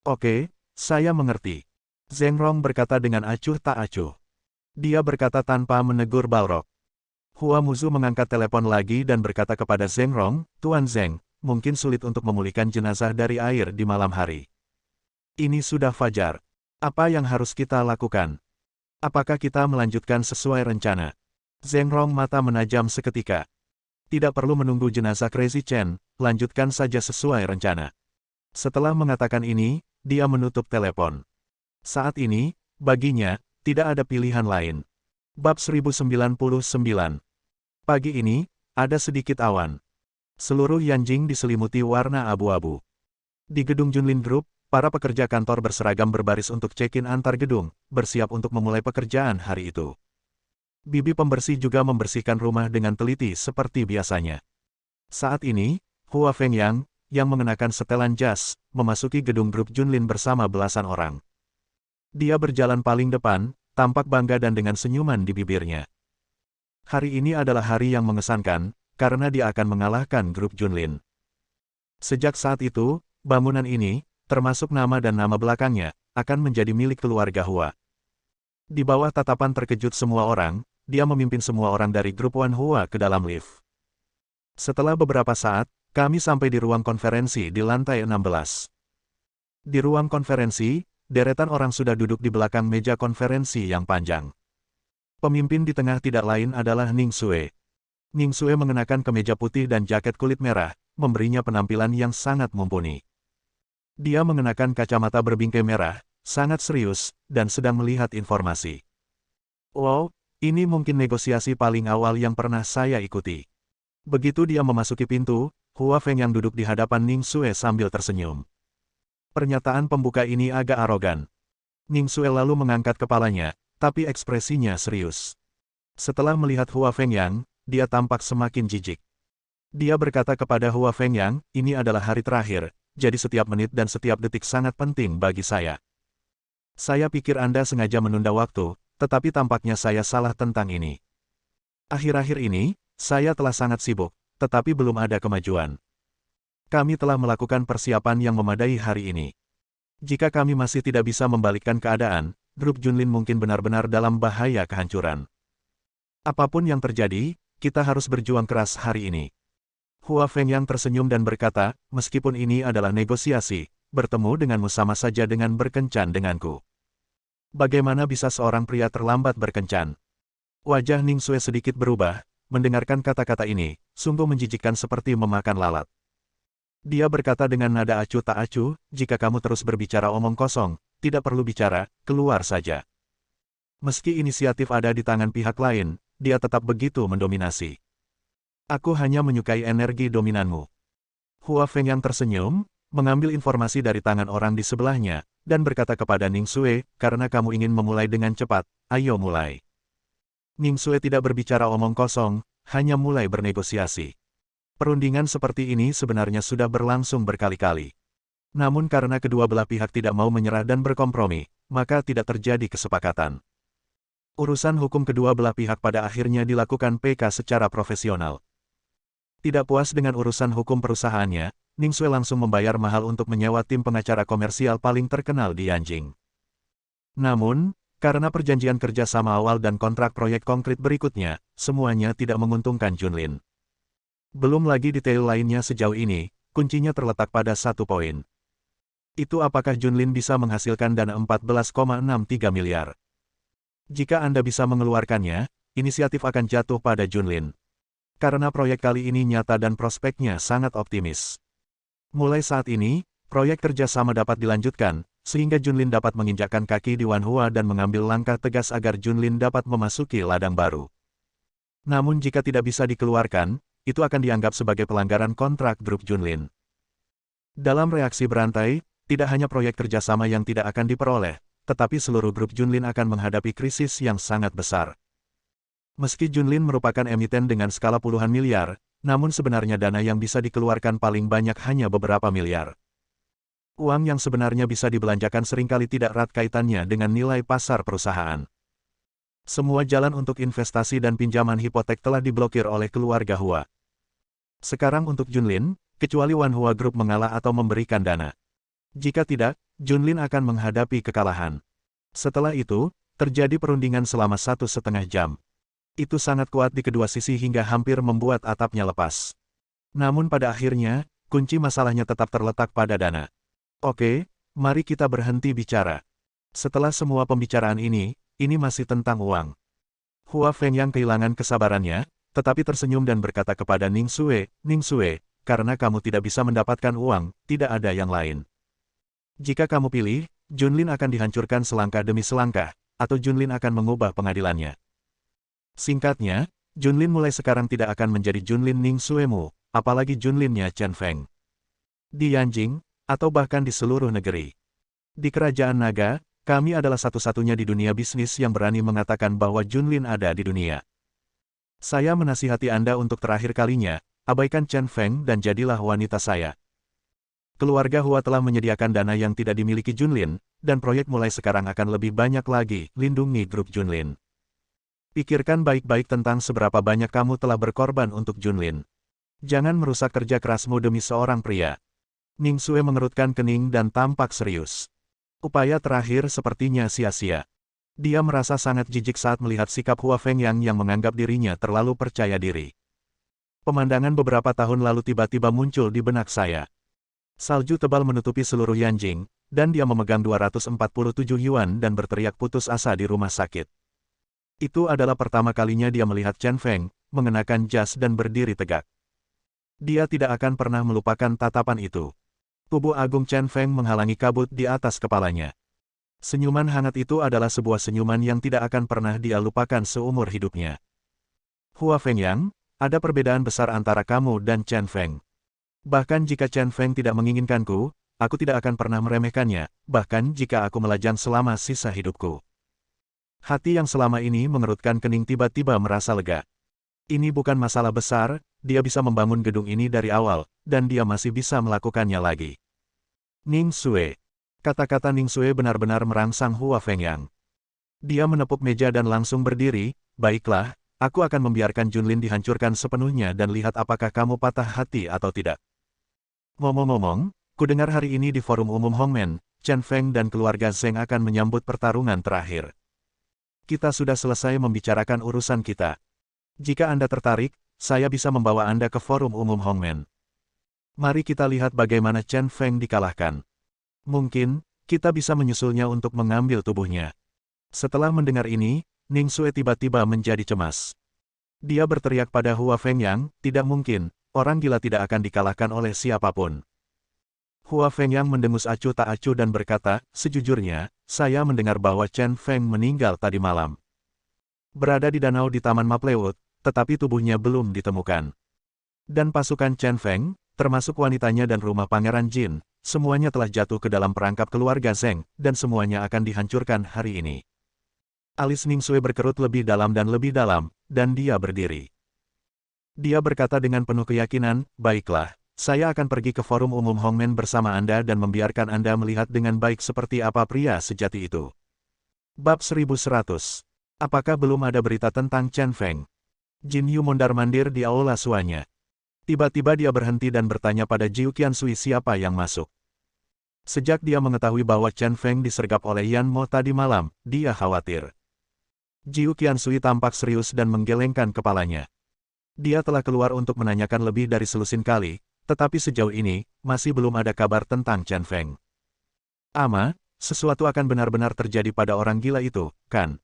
[SPEAKER 1] "Oke, saya mengerti." Zheng Rong berkata dengan acuh tak acuh. Dia berkata tanpa menegur Balrog. Hua Muzu mengangkat telepon lagi dan berkata kepada Zheng Rong, "Tuan Zheng, mungkin sulit untuk memulihkan jenazah dari air di malam hari. Ini sudah fajar. Apa yang harus kita lakukan? Apakah kita melanjutkan sesuai rencana?" Zheng Rong mata menajam seketika. "Tidak perlu menunggu jenazah Crazy Chen, lanjutkan saja sesuai rencana." Setelah mengatakan ini, dia menutup telepon. Saat ini, baginya, tidak ada pilihan lain. Bab 1099. Pagi ini, ada sedikit awan. Seluruh Yanjing diselimuti warna abu-abu. Di gedung Junlin Group, para pekerja kantor berseragam berbaris untuk check-in antar gedung, bersiap untuk memulai pekerjaan hari itu. Bibi pembersih juga membersihkan rumah dengan teliti seperti biasanya. Saat ini, Hua Fengyang, yang mengenakan setelan jas, memasuki gedung grup Junlin bersama belasan orang. Dia berjalan paling depan, tampak bangga dan dengan senyuman di bibirnya. Hari ini adalah hari yang mengesankan, karena dia akan mengalahkan grup Junlin. Sejak saat itu, bangunan ini, termasuk nama dan nama belakangnya, akan menjadi milik keluarga Hua. Di bawah tatapan terkejut semua orang, dia memimpin semua orang dari grup Wan Hua ke dalam lift. Setelah beberapa saat, kami sampai di ruang konferensi di lantai 16. Di ruang konferensi, deretan orang sudah duduk di belakang meja konferensi yang panjang. Pemimpin di tengah tidak lain adalah Ning Xue. Ning Xue mengenakan kemeja putih dan jaket kulit merah, memberinya penampilan yang sangat mumpuni. Dia mengenakan kacamata berbingkai merah, sangat serius, dan sedang melihat informasi. "Wow, ini mungkin negosiasi paling awal yang pernah saya ikuti." Begitu dia memasuki pintu, Hua Feng yang duduk di hadapan Ning Xue sambil tersenyum. Pernyataan pembuka ini agak arogan. Ning Xue lalu mengangkat kepalanya, tapi ekspresinya serius. Setelah melihat Hua Fengyang, dia tampak semakin jijik. Dia berkata kepada Hua Fengyang, "Ini adalah hari terakhir, jadi setiap menit dan setiap detik sangat penting bagi saya. Saya pikir Anda sengaja menunda waktu, tetapi tampaknya saya salah tentang ini. Akhir-akhir ini, saya telah sangat sibuk, tetapi belum ada kemajuan. Kami telah melakukan persiapan yang memadai hari ini. Jika kami masih tidak bisa membalikkan keadaan, grup Junlin mungkin benar-benar dalam bahaya kehancuran. Apapun yang terjadi, kita harus berjuang keras hari ini." Hua Fengyang tersenyum dan berkata, "Meskipun ini adalah negosiasi, bertemu denganmu sama saja dengan berkencan denganku. Bagaimana bisa seorang pria terlambat berkencan?" Wajah Ning Xue sedikit berubah, mendengarkan kata-kata ini, sungguh menjijikkan seperti memakan lalat. Dia berkata dengan nada acuh tak acuh, "Jika kamu terus berbicara omong kosong, tidak perlu bicara, keluar saja." Meski inisiatif ada di tangan pihak lain, dia tetap begitu mendominasi. "Aku hanya menyukai energi dominanmu." Hua Fengyang tersenyum, mengambil informasi dari tangan orang di sebelahnya, dan berkata kepada Ning Xue, "Karena kamu ingin memulai dengan cepat, ayo mulai." Ning Xue tidak berbicara omong kosong, hanya mulai bernegosiasi. Perundingan seperti ini sebenarnya sudah berlangsung berkali-kali. Namun karena kedua belah pihak tidak mau menyerah dan berkompromi, maka tidak terjadi kesepakatan. Urusan hukum kedua belah pihak pada akhirnya dilakukan PK secara profesional. Tidak puas dengan urusan hukum perusahaannya, Ning Xue langsung membayar mahal untuk menyewa tim pengacara komersial paling terkenal di Yanjing. Namun, karena perjanjian kerja sama awal dan kontrak proyek konkret berikutnya, semuanya tidak menguntungkan Junlin. Belum lagi detail lainnya sejauh ini, kuncinya terletak pada satu poin. Itu apakah Junlin bisa menghasilkan dana 14,63 miliar. Jika Anda bisa mengeluarkannya, inisiatif akan jatuh pada Junlin. Karena proyek kali ini nyata dan prospeknya sangat optimis. Mulai saat ini, proyek kerjasama dapat dilanjutkan, sehingga Junlin dapat menginjakkan kaki di Wanhua dan mengambil langkah tegas agar Junlin dapat memasuki ladang baru. Namun jika tidak bisa dikeluarkan, itu akan dianggap sebagai pelanggaran kontrak grup Junlin. Dalam reaksi berantai, tidak hanya proyek kerjasama yang tidak akan diperoleh, tetapi seluruh grup Junlin akan menghadapi krisis yang sangat besar. Meski Junlin merupakan emiten dengan skala puluhan miliar, namun sebenarnya dana yang bisa dikeluarkan paling banyak hanya beberapa miliar. Uang yang sebenarnya bisa dibelanjakan seringkali tidak erat kaitannya dengan nilai pasar perusahaan. Semua jalan untuk investasi dan pinjaman hipotek telah diblokir oleh keluarga Hua. Sekarang untuk Junlin, kecuali Wanhua Group mengalah atau memberikan dana. Jika tidak, Junlin akan menghadapi kekalahan. Setelah itu, terjadi perundingan selama 1,5 jam. Itu sangat kuat di kedua sisi hingga hampir membuat atapnya lepas. Namun pada akhirnya, kunci masalahnya tetap terletak pada dana. Oke, mari kita berhenti bicara. Setelah semua pembicaraan ini masih tentang uang. Hua Fengyang kehilangan kesabarannya, tetapi tersenyum dan berkata kepada Ning Xue, "Ning Xue, karena kamu tidak bisa mendapatkan uang, tidak ada yang lain. Jika kamu pilih, Junlin akan dihancurkan selangkah demi selangkah, atau Junlin akan mengubah pengadilannya." Singkatnya, Junlin mulai sekarang tidak akan menjadi Junlin Ning Xuemu, apalagi Junlinnya Chen Feng. Di Yanjing, atau bahkan di seluruh negeri. Di Kerajaan Naga, kami adalah satu-satunya di dunia bisnis yang berani mengatakan bahwa Junlin ada di dunia. Saya menasihati Anda untuk terakhir kalinya, abaikan Chen Feng dan jadilah wanita saya. Keluarga Hua telah menyediakan dana yang tidak dimiliki Junlin, dan proyek mulai sekarang akan lebih banyak lagi, lindungi grup Junlin. Pikirkan baik-baik tentang seberapa banyak kamu telah berkorban untuk Junlin. Jangan merusak kerja kerasmu demi seorang pria. Ning Xue mengerutkan kening dan tampak serius. Upaya terakhir sepertinya sia-sia. Dia merasa sangat jijik saat melihat sikap Hua Fengyang yang menganggap dirinya terlalu percaya diri. Pemandangan beberapa tahun lalu tiba-tiba muncul di benak saya. Salju tebal menutupi seluruh Yanjing, dan dia memegang 247 yuan dan berteriak putus asa di rumah sakit. Itu adalah pertama kalinya dia melihat Chen Feng, mengenakan jas dan berdiri tegak. Dia tidak akan pernah melupakan tatapan itu. Tubuh agung Chen Feng menghalangi kabut di atas kepalanya. Senyuman hangat itu adalah sebuah senyuman yang tidak akan pernah dia lupakan seumur hidupnya. Hua Fengyang, ada perbedaan besar antara kamu dan Chen Feng. Bahkan jika Chen Feng tidak menginginkanku, aku tidak akan pernah meremehkannya, bahkan jika aku melajang selama sisa hidupku. Hati yang selama ini mengerutkan kening tiba-tiba merasa lega. Ini bukan masalah besar, dia bisa membangun gedung ini dari awal, dan dia masih bisa melakukannya lagi. Ning Xue. Kata-kata Ning Xue benar-benar merangsang Hua Fengyang. Dia menepuk meja dan langsung berdiri, "Baiklah, aku akan membiarkan Junlin dihancurkan sepenuhnya dan lihat apakah kamu patah hati atau tidak." Ngomong-ngomong, kudengar hari ini di forum umum Hongmen, Chen Feng dan keluarga Zheng akan menyambut pertarungan terakhir. Kita sudah selesai membicarakan urusan kita. Jika Anda tertarik, saya bisa membawa Anda ke forum umum Hongmen. Mari kita lihat bagaimana Chen Feng dikalahkan. Mungkin, kita bisa menyusulnya untuk mengambil tubuhnya. Setelah mendengar ini, Ning Xue tiba-tiba menjadi cemas. Dia berteriak pada Hua Fengyang, "Tidak mungkin. Orang gila tidak akan dikalahkan oleh siapapun." Hua Fengyang mendengus acuh tak acuh dan berkata, "Sejujurnya, saya mendengar bahwa Chen Feng meninggal tadi malam. Berada di danau di Taman Maplewood, tetapi tubuhnya belum ditemukan. Dan pasukan Chen Feng, termasuk wanitanya dan rumah Pangeran Jin, semuanya telah jatuh ke dalam perangkap keluarga Zheng, dan semuanya akan dihancurkan hari ini." Alis Ningsue berkerut lebih dalam, dan dia berdiri. Dia berkata dengan penuh keyakinan, baiklah, saya akan pergi ke forum umum Hongmen bersama Anda dan membiarkan Anda melihat dengan baik seperti apa pria sejati itu. Bab 1100. Apakah belum ada berita tentang Chen Feng? Jin Yu mondar-mandir di aula suanya. Tiba-tiba dia berhenti dan bertanya pada Jiu Qiansui siapa yang masuk. Sejak dia mengetahui bahwa Chen Feng disergap oleh Yan Mo tadi malam, dia khawatir. Jiu Qiansui tampak serius dan menggelengkan kepalanya. Dia telah keluar untuk menanyakan lebih dari selusin kali, tetapi sejauh ini, masih belum ada kabar tentang Chen Feng. Ama, sesuatu akan benar-benar terjadi pada orang gila itu, kan?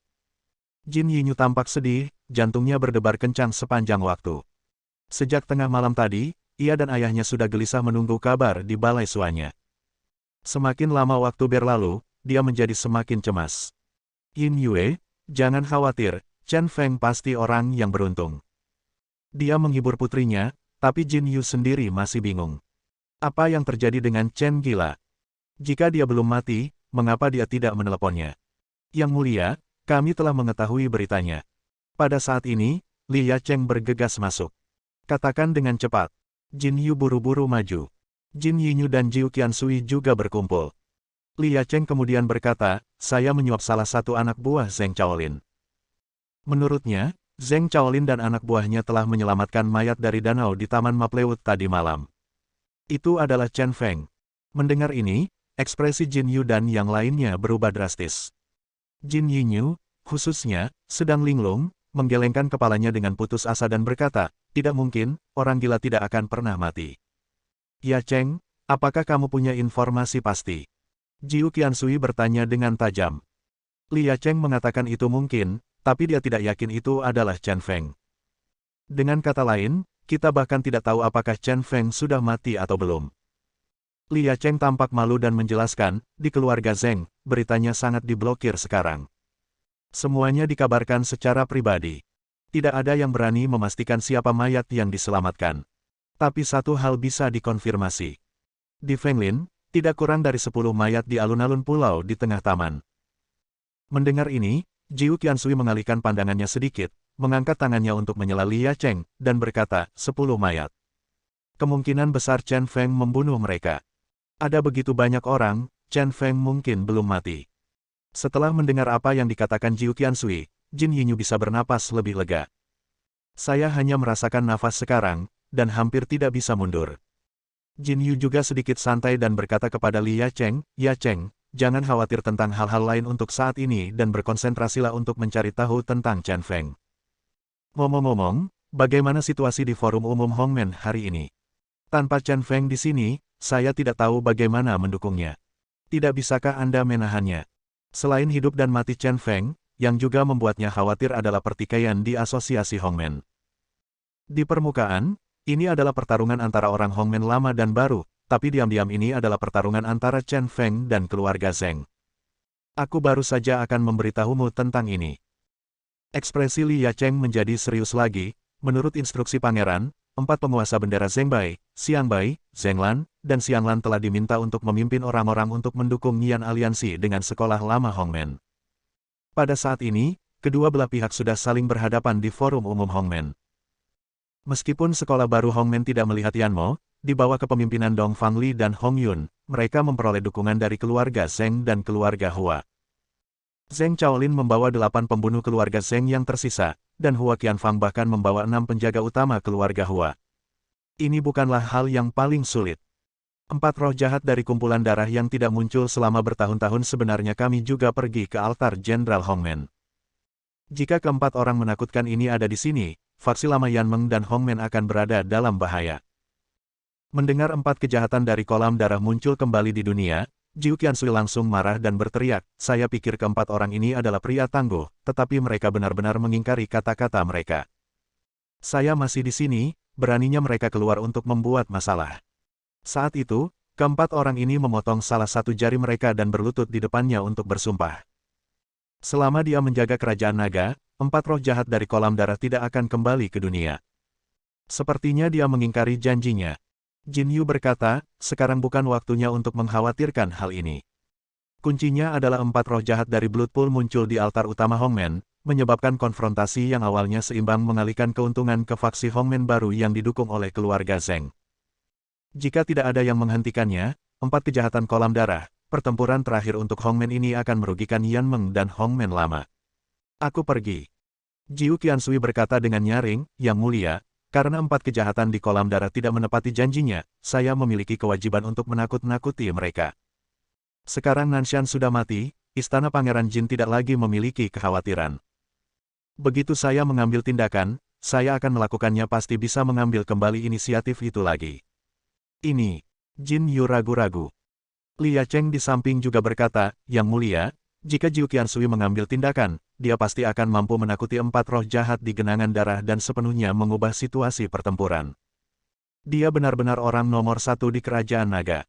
[SPEAKER 1] Jin Yinyu tampak sedih, jantungnya berdebar kencang sepanjang waktu. Sejak tengah malam tadi, ia dan ayahnya sudah gelisah menunggu kabar di balai suanya. Semakin lama waktu berlalu, dia menjadi semakin cemas. Yin Yue, jangan khawatir, Chen Feng pasti orang yang beruntung. Dia menghibur putrinya, tapi Jin Yu sendiri masih bingung. Apa yang terjadi dengan Chen gila? Jika dia belum mati, mengapa dia tidak meneleponnya? Yang mulia, kami telah mengetahui beritanya. Pada saat ini, Li Yacheng bergegas masuk. Katakan dengan cepat. Jin Yu buru-buru maju. Jin Yinyu dan Jiu Qiansui juga berkumpul. Li Yacheng kemudian berkata, saya menyuap salah satu anak buah Zheng Chaolin. Menurutnya, Zheng Chaolin dan anak buahnya telah menyelamatkan mayat dari danau di Taman Maplewood tadi malam. Itu adalah Chen Feng. Mendengar ini, ekspresi Jin Yu dan yang lainnya berubah drastis. Jin Yinyu, khususnya, sedang linglung, menggelengkan kepalanya dengan putus asa dan berkata, tidak mungkin, orang gila tidak akan pernah mati. Yacheng, apakah kamu punya informasi pasti? Jiu Qiansui bertanya dengan tajam. Li Yacheng mengatakan itu mungkin, tapi dia tidak yakin itu adalah Chen Feng. Dengan kata lain, kita bahkan tidak tahu apakah Chen Feng sudah mati atau belum. Li Yacheng tampak malu dan menjelaskan, di keluarga Zheng, beritanya sangat diblokir sekarang. Semuanya dikabarkan secara pribadi. Tidak ada yang berani memastikan siapa mayat yang diselamatkan. Tapi satu hal bisa dikonfirmasi. Di Fenglin, tidak kurang dari 10 mayat di alun-alun pulau di tengah taman. Mendengar ini, Jiu Qiansui mengalihkan pandangannya sedikit, mengangkat tangannya untuk menyela Li Yacheng, dan berkata, 10 mayat. Kemungkinan besar Chen Feng membunuh mereka. Ada begitu banyak orang, Chen Feng mungkin belum mati. Setelah mendengar apa yang dikatakan Jiu Qiansui, Jin Yinyu bisa bernapas lebih lega. Saya hanya merasakan nafas sekarang, dan hampir tidak bisa mundur. Jin Yu juga sedikit santai dan berkata kepada Li Yacheng, Yacheng, jangan khawatir tentang hal-hal lain untuk saat ini dan berkonsentrasilah untuk mencari tahu tentang Chen Feng. Ngomong-ngomong, bagaimana situasi di forum umum Hongmen hari ini? Tanpa Chen Feng di sini, saya tidak tahu bagaimana mendukungnya. Tidak bisakah Anda menahannya? Selain hidup dan mati Chen Feng, yang juga membuatnya khawatir adalah pertikaian di asosiasi Hongmen. Di permukaan, ini adalah pertarungan antara orang Hongmen lama dan baru, tapi diam-diam ini adalah pertarungan antara Chen Feng dan keluarga Zheng. Aku baru saja akan memberitahumu tentang ini. Ekspresi Li Yacheng menjadi serius lagi. Menurut instruksi pangeran, 4 penguasa bendera Zhengbai, Xiangbai, Zhenglan, dan Xianglan telah diminta untuk memimpin orang-orang untuk mendukung Nian Aliansi dengan sekolah lama Hongmen. Pada saat ini, kedua belah pihak sudah saling berhadapan di forum umum Hongmen. Meskipun sekolah baru Hongmen tidak melihat Yanmo, di bawah kepemimpinan Dong Fangli dan Hong Yun, mereka memperoleh dukungan dari keluarga Zheng dan keluarga Hua. Zheng Chaolin membawa 8 pembunuh keluarga Zheng yang tersisa, dan Hua Qianfang bahkan membawa 6 penjaga utama keluarga Hua. Ini bukanlah hal yang paling sulit. 4 roh jahat dari kumpulan darah yang tidak muncul selama bertahun-tahun sebenarnya kami juga pergi ke altar Jenderal Hongmen. Jika keempat orang menakutkan ini ada di sini, faksi lama Yanmeng dan Hongmen akan berada dalam bahaya. Mendengar 4 kejahatan dari kolam darah muncul kembali di dunia, Jiu Qiansui langsung marah dan berteriak, saya pikir keempat orang ini adalah pria tangguh, tetapi mereka benar-benar mengingkari kata-kata mereka. Saya masih di sini, beraninya mereka keluar untuk membuat masalah. Saat itu, keempat orang ini memotong salah satu jari mereka dan berlutut di depannya untuk bersumpah. Selama dia menjaga kerajaan naga, 4 roh jahat dari kolam darah tidak akan kembali ke dunia. Sepertinya dia mengingkari janjinya. Jin Yu berkata, sekarang bukan waktunya untuk mengkhawatirkan hal ini. Kuncinya adalah 4 roh jahat dari Blood Pool muncul di altar utama Hongmen, menyebabkan konfrontasi yang awalnya seimbang mengalihkan keuntungan ke faksi Hongmen baru yang didukung oleh keluarga Zheng. Jika tidak ada yang menghentikannya, 4 kejahatan kolam darah, pertempuran terakhir untuk Hongmen ini akan merugikan Yan Meng dan Hongmen lama. Aku pergi. Jiu Qiansui berkata dengan nyaring, Yang Mulia, karena 4 kejahatan di kolam darah tidak menepati janjinya, saya memiliki kewajiban untuk menakut-nakuti mereka. Sekarang Nanshan sudah mati, istana Pangeran Jin tidak lagi memiliki kekhawatiran. Begitu saya mengambil tindakan, saya akan melakukannya pasti bisa mengambil kembali inisiatif itu lagi. Ini, Jin Yu ragu-ragu. Lia Cheng di samping juga berkata, Yang Mulia, jika Jiu Qiansui mengambil tindakan, dia pasti akan mampu menakuti 4 roh jahat di genangan darah dan sepenuhnya mengubah situasi pertempuran. Dia benar-benar orang nomor 1 di kerajaan naga.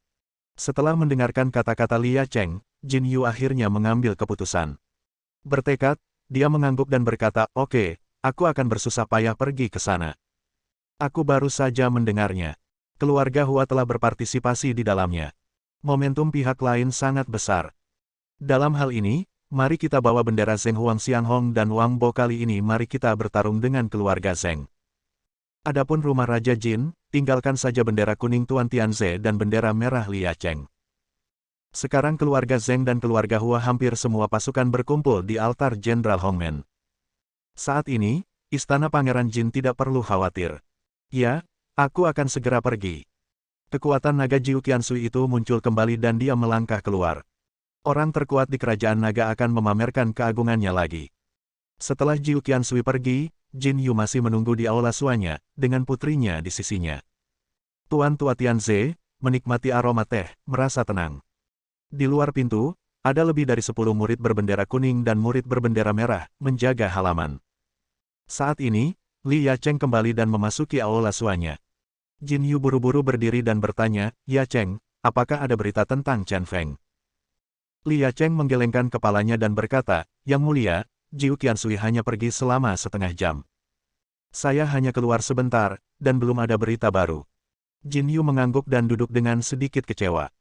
[SPEAKER 1] Setelah mendengarkan kata-kata Lia Cheng, Jin Yu akhirnya mengambil keputusan. Bertekad, dia mengangguk dan berkata, oke, aku akan bersusah payah pergi ke sana. Aku baru saja mendengarnya. Keluarga Hua telah berpartisipasi di dalamnya. Momentum pihak lain sangat besar. Dalam hal ini, mari kita bawa bendera Zheng Huang Xianghong dan Wang Bo kali ini mari kita bertarung dengan keluarga Zheng. Adapun rumah Raja Jin, tinggalkan saja bendera kuning Tuan Tianze dan bendera merah Lia Cheng. Sekarang keluarga Zheng dan keluarga Hua hampir semua pasukan berkumpul di altar Jenderal Hongmen. Saat ini, istana Pangeran Jin tidak perlu khawatir. Ya, aku akan segera pergi. Kekuatan naga Jiu Qiansui itu muncul kembali dan dia melangkah keluar. Orang terkuat di kerajaan naga akan memamerkan keagungannya lagi. Setelah Jiu Qiansui pergi, Jin Yu masih menunggu di aula suanya, dengan putrinya di sisinya. Tuan Tua Tianze, menikmati aroma teh, merasa tenang. Di luar pintu, ada lebih dari 10 murid berbendera kuning dan murid berbendera merah, menjaga halaman. Saat ini, Li Yacheng kembali dan memasuki aula suanya. Jin Yu buru-buru berdiri dan bertanya, Yacheng, apakah ada berita tentang Chen Feng? Li Yacheng menggelengkan kepalanya dan berkata, Yang Mulia, Jiu Qiansui hanya pergi selama setengah jam. Saya hanya keluar sebentar, dan belum ada berita baru. Jin Yu mengangguk dan duduk dengan sedikit kecewa.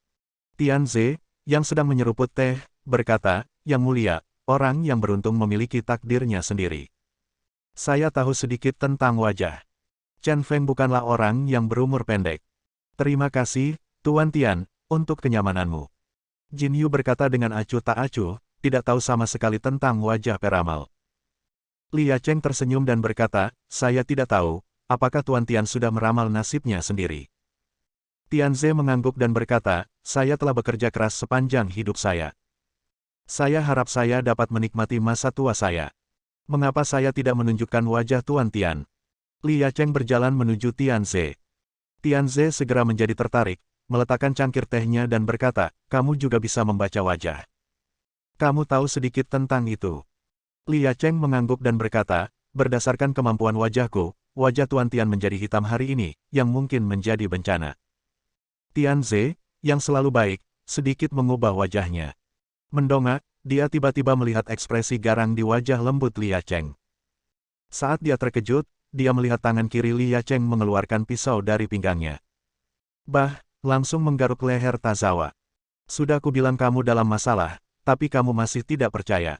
[SPEAKER 1] Tianze, yang sedang menyeruput teh, berkata, Yang Mulia, orang yang beruntung memiliki takdirnya sendiri. Saya tahu sedikit tentang wajah. Chen Feng bukanlah orang yang berumur pendek. Terima kasih, Tuan Tian, untuk kenyamananmu. Jin Yu berkata dengan acuh tak acuh, tidak tahu sama sekali tentang wajah peramal. Li Yacheng tersenyum dan berkata, saya tidak tahu, apakah Tuan Tian sudah meramal nasibnya sendiri. Tianze mengangguk dan berkata, saya telah bekerja keras sepanjang hidup saya. Saya harap saya dapat menikmati masa tua saya. Mengapa saya tidak menunjukkan wajah Tuan Tian? Li Yacheng berjalan menuju Tianze. Tianze segera menjadi tertarik, meletakkan cangkir tehnya dan berkata, kamu juga bisa membaca wajah. Kamu tahu sedikit tentang itu. Li Yacheng mengangguk dan berkata, berdasarkan kemampuan wajahku, wajah Tuan Tian menjadi hitam hari ini, yang mungkin menjadi bencana. Tianze, yang selalu baik, sedikit mengubah wajahnya. Mendongak, dia tiba-tiba melihat ekspresi garang di wajah lembut Li Yacheng. Saat dia terkejut, dia melihat tangan kiri Li Yacheng mengeluarkan pisau dari pinggangnya. Langsung menggaruk leher Tazawa. Sudah kubilang kamu dalam masalah, tapi kamu masih tidak percaya.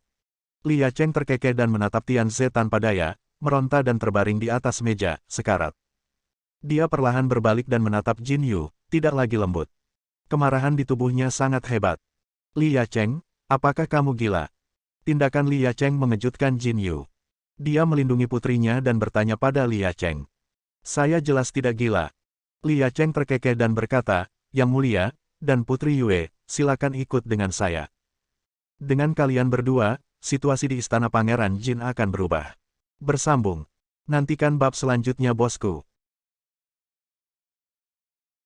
[SPEAKER 1] Li Yacheng terkekeh dan menatap Tianze tanpa daya, meronta dan terbaring di atas meja, sekarat. Dia perlahan berbalik dan menatap Jin Yu, tidak lagi lembut. Kemarahan di tubuhnya sangat hebat. Li Yacheng, apakah kamu gila? Tindakan Li Yacheng mengejutkan Jin Yu. Dia melindungi putrinya dan bertanya pada Li Yacheng. Saya jelas tidak gila. Li Yacheng terkekeh dan berkata, Yang Mulia, dan Putri Yue, silakan ikut dengan saya. Dengan kalian berdua, situasi di istana Pangeran Jin akan berubah. Bersambung. Nantikan bab selanjutnya bosku.